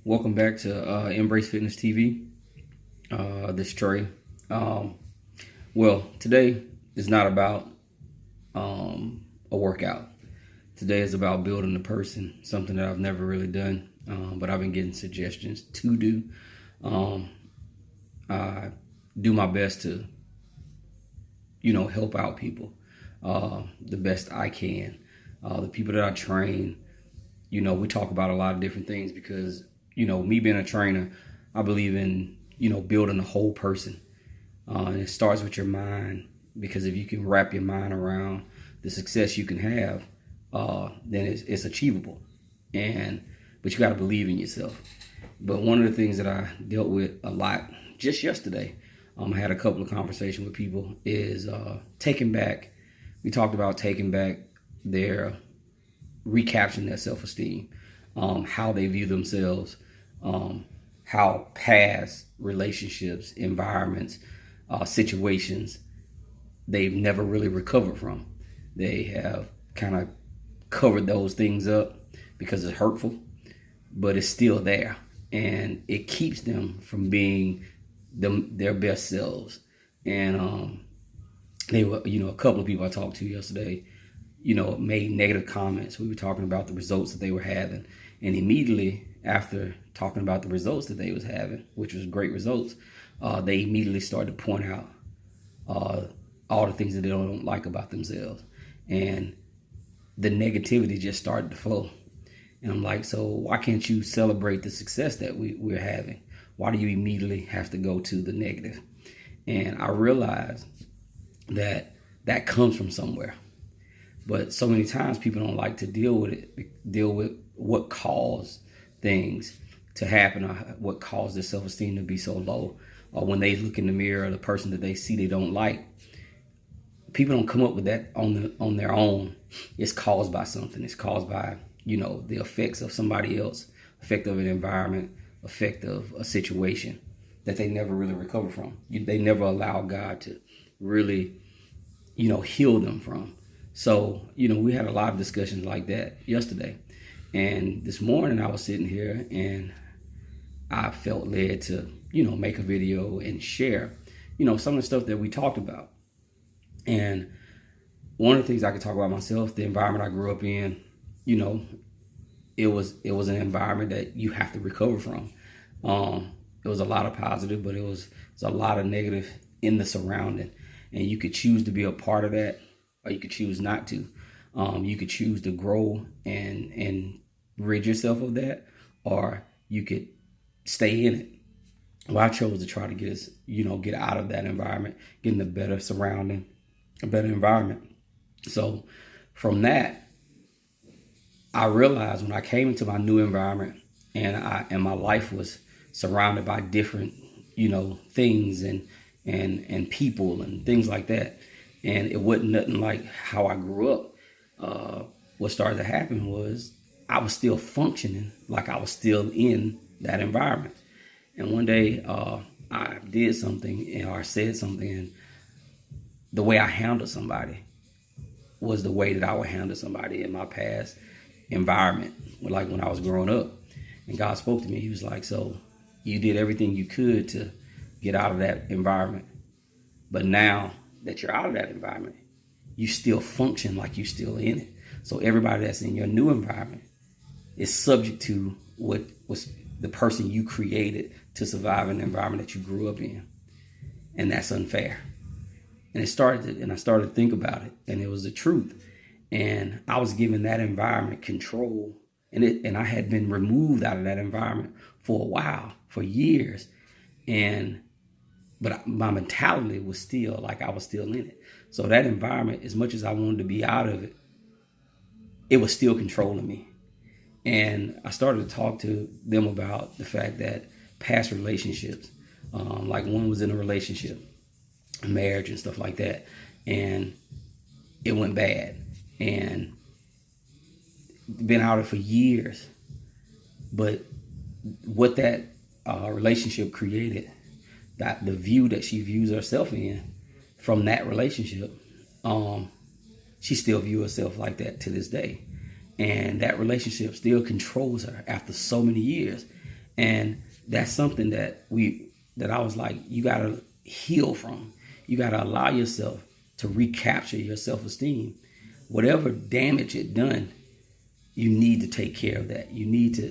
Welcome back to Embrace Fitness TV. This is Tre. Today is not about a workout. Today is about building a person, something that I've never really done, but I've been getting suggestions to do. I do my best to, help out people the best I can. The people that I train, we talk about a lot of different things because, me being a trainer, I believe in, building a whole person. And it starts with your mind, because if you can wrap your mind around the success you can have, then it's achievable. But you got to believe in yourself. But one of the things that I dealt with a lot just yesterday, I had a couple of conversations with people, is taking back. We talked about taking back their, recapturing their self-esteem, how they view themselves, how past relationships, environments, situations they've never really recovered from. They have kind of covered those things up because it's hurtful, but it's still there, and it keeps them from being their best selves. And they were, a couple of people I talked to yesterday, made negative comments. We were talking about the results that they were having, and immediately after talking about the results that they was having, which was great results, they immediately started to point out all the things that they don't like about themselves, and the negativity just started to flow. And I'm like, so why can't you celebrate the success that we're having? Why do you immediately have to go to the negative? And I realized that comes from somewhere. But so many times people don't like to deal with what caused things to happen, or what caused their self-esteem to be so low. Or when they look in the mirror, the person that they see they don't like, people don't come up with that on their own. It's caused by something. It's caused by, the effects of somebody else, effect of an environment, effect of a situation that they never really recover from. They never allow God to really, heal them from. So, we had a lot of discussions like that yesterday. And this morning I was sitting here and I felt led to, make a video and share, some of the stuff that we talked about. And one of the things I could talk about myself, the environment I grew up in, it was an environment that you have to recover from. It was a lot of positive, but it was a lot of negative in the surrounding. And you could choose to be a part of that, or you could choose not to. You could choose to grow and rid yourself of that, or you could stay in it. Well, I chose to try to get out of that environment, get in a better surrounding, a better environment. So from that, I realized when I came into my new environment, and my life was surrounded by different, things and people and things like that, and it wasn't nothing like how I grew up. What started to happen was I was still functioning like I was still in that environment. And one day I did something, or said something, and the way I handled somebody was the way that I would handle somebody in my past environment, like when I was growing up. And God spoke to me. He was like, so you did everything you could to get out of that environment, but now that you're out of that environment, you still function like you're still in it. So everybody that's in your new environment is subject to what was the person you created to survive in the environment that you grew up in. And that's unfair. And I started to think about it, and it was the truth. And I was given that environment control, and I had been removed out of that environment for a while, for years. But my mentality was still like I was still in it. So that environment, as much as I wanted to be out of it, it was still controlling me. And I started to talk to them about the fact that past relationships, like one was in a relationship, a marriage and stuff like that, and it went bad. And been out of it for years. But what that relationship created, that the view that she views herself in from that relationship, she still views herself like that to this day. And that relationship still controls her after so many years. And that's something that I was like, you gotta heal from. You gotta allow yourself to recapture your self-esteem. Whatever damage it done, you need to take care of that. You need to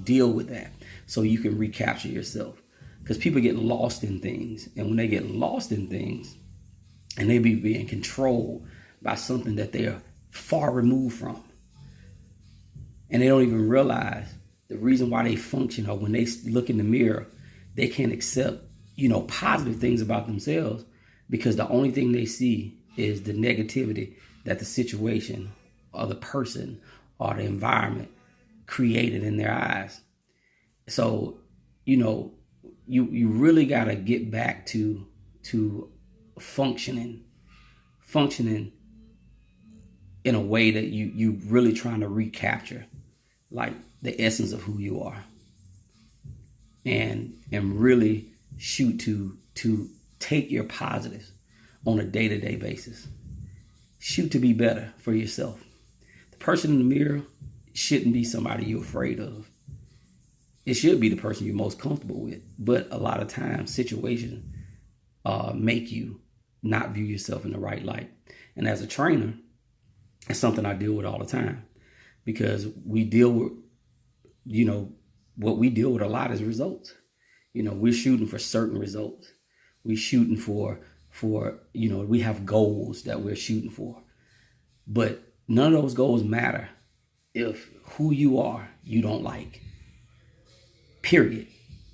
deal with that so you can recapture yourself. Because people get lost in things, and when they get lost in things, and they be being controlled by something that they are far removed from, and they don't even realize the reason why they function, or when they look in the mirror, they can't accept, positive things about themselves, because the only thing they see is the negativity that the situation or the person or the environment created in their eyes. So, you really got to get back to functioning in a way that you really trying to recapture, like, the essence of who you are, and really shoot to take your positives on a day-to-day basis. Shoot to be better for yourself. The person in the mirror shouldn't be somebody you're afraid of. It should be the person you're most comfortable with. But a lot of times, situations make you not view yourself in the right light. And as a trainer, it's something I deal with all the time, because we deal with, what we deal with a lot is results. We're shooting for certain results. We're shooting for we have goals that we're shooting for. But none of those goals matter if who you are you don't like. Period.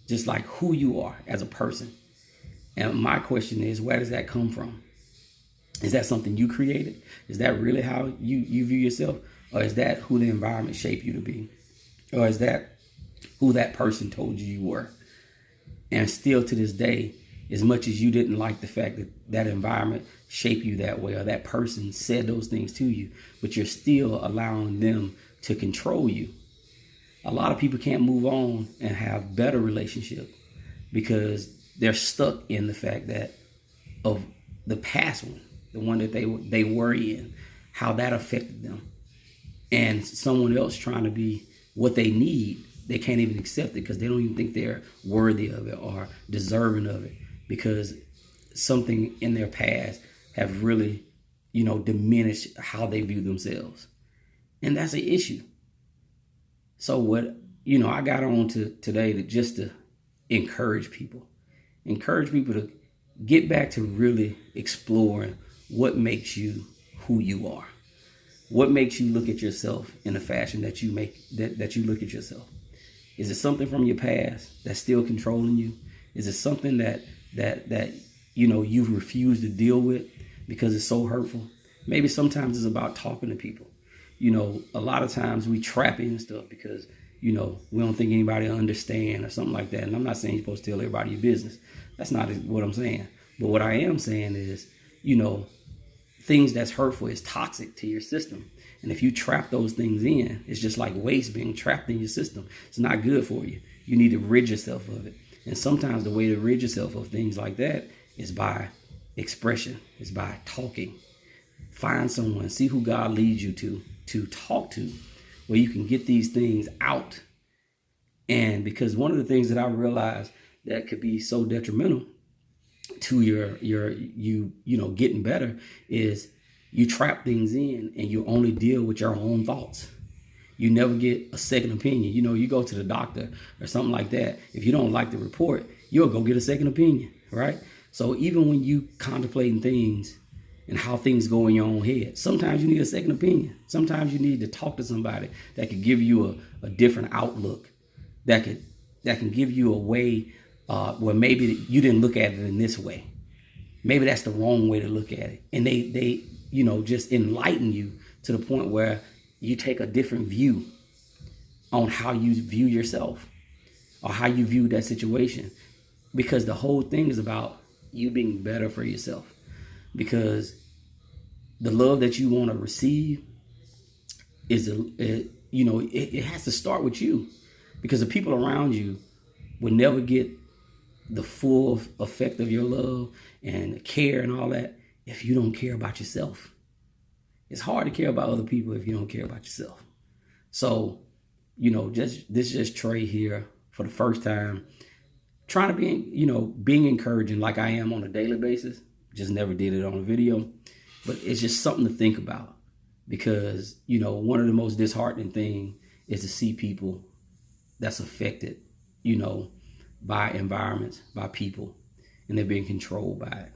Just like who you are as a person. And my question is, where does that come from? Is that something you created? Is that really how you view yourself? Or is that who the environment shaped you to be? Or is that who that person told you were? And still to this day, as much as you didn't like the fact that that environment shaped you that way, or that person said those things to you, but you're still allowing them to control you. A lot of people can't move on and have better relationships because they're stuck in the fact that of the past one, the one that they were in, how that affected them. And someone else trying to be what they need, they can't even accept it because they don't even think they're worthy of it or deserving of it, because something in their past have really, diminished how they view themselves. And that's an issue. So what, I got on to today to encourage people to get back to really exploring what makes you who you are. What makes you look at yourself in the fashion that you look at yourself? Is it something from your past that's still controlling you? Is it something that you've refused to deal with because it's so hurtful? Maybe sometimes it's about talking to people. A lot of times we trap in stuff because, we don't think anybody will understand or something like that. And I'm not saying you're supposed to tell everybody your business. That's not what I'm saying. But what I am saying is, things that's hurtful is toxic to your system. And if you trap those things in, it's just like waste being trapped in your system. It's not good for you. You need to rid yourself of it. And sometimes the way to rid yourself of things like that is by expression, is by talking. Find someone, see who God leads you to talk to, where you can get these things out. And because one of the things that I realized that could be so detrimental to your getting better is you trap things in and you only deal with your own thoughts. You never get a second opinion. You go to the doctor or something like that. If you don't like the report, you'll go get a second opinion, right? So even when you contemplating things and how things go in your own head, sometimes you need a second opinion. Sometimes you need to talk to somebody that could give you a different outlook, that can give you a way where maybe you didn't look at it in this way. Maybe that's the wrong way to look at it. And they just enlighten you to the point where you take a different view on how you view yourself or how you view that situation. Because the whole thing is about you being better for yourself. Because the love that you want to receive it has to start with you. Because the people around you will never get the full effect of your love and care and all that if you don't care about yourself. It's hard to care about other people if you don't care about yourself. So this is just Tre here for the first time, trying to being encouraging like I am on a daily basis. Just never did it on a video, but it's just something to think about, because one of the most disheartening thing is to see people that's affected, by environments, by people, and they're being controlled by it.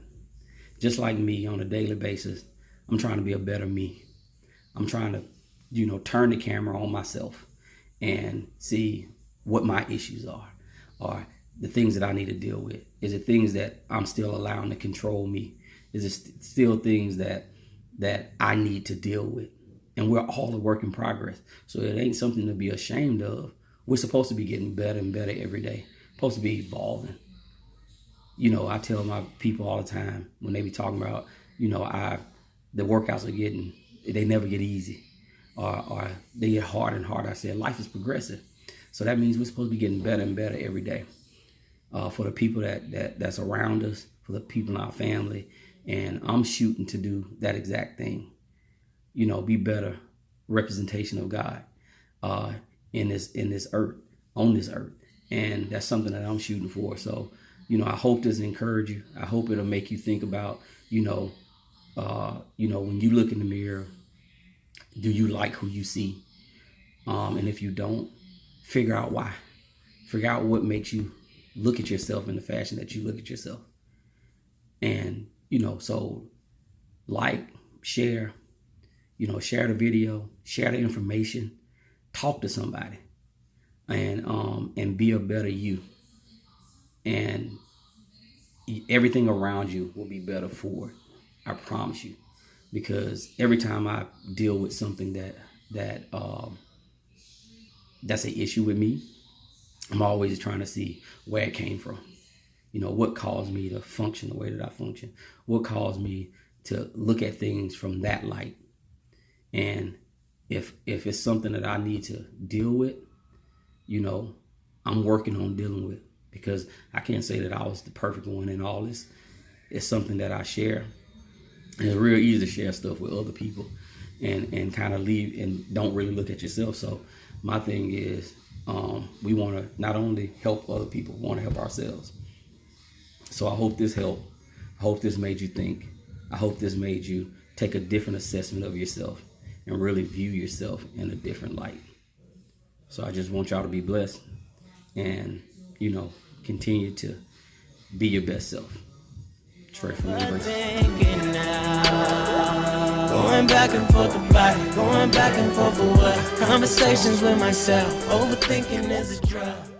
Just like me on a daily basis, I'm trying to be a better me. I'm trying to, turn the camera on myself and see what my issues are, or the things that I need to deal with. Is it things that I'm still allowing to control me? Is it still things that I need to deal with? And we're all a work in progress. So it ain't something to be ashamed of. We're supposed to be getting better and better every day. Supposed to be evolving. I tell my people all the time when they be talking about, the workouts they never get easy, or they get harder and harder. I said, life is progressive. So that means we're supposed to be getting better and better every day. For the people that's around us, for the people in our family. And I'm shooting to do that exact thing. Be better representation of God in this earth, on this earth. And that's something that I'm shooting for. So, I hope this encourage you. I hope it'll make you think about, when you look in the mirror, do you like who you see? And if you don't, figure out why. Figure out what makes you look at yourself in the fashion that you look at yourself. And, so share, share the video, share the information, talk to somebody, and be a better you. And everything around you will be better for it. I promise you. Because every time I deal with something that's an issue with me, I'm always trying to see where it came from. What caused me to function the way that I function? What caused me to look at things from that light? And if it's something that I need to deal with, I'm working on dealing with, because I can't say that I was the perfect one in all this. It's something that I share. And it's real easy to share stuff with other people and kind of leave and don't really look at yourself. So my thing is, we want to not only help other people, we want to help ourselves. So I hope this helped. I hope this made you think. I hope this made you take a different assessment of yourself and really view yourself in a different light. So I just want y'all to be blessed and, continue to be your best self. Tre from Going back and forth about it, going back and forth for what? Conversations with myself, overthinking is a drug.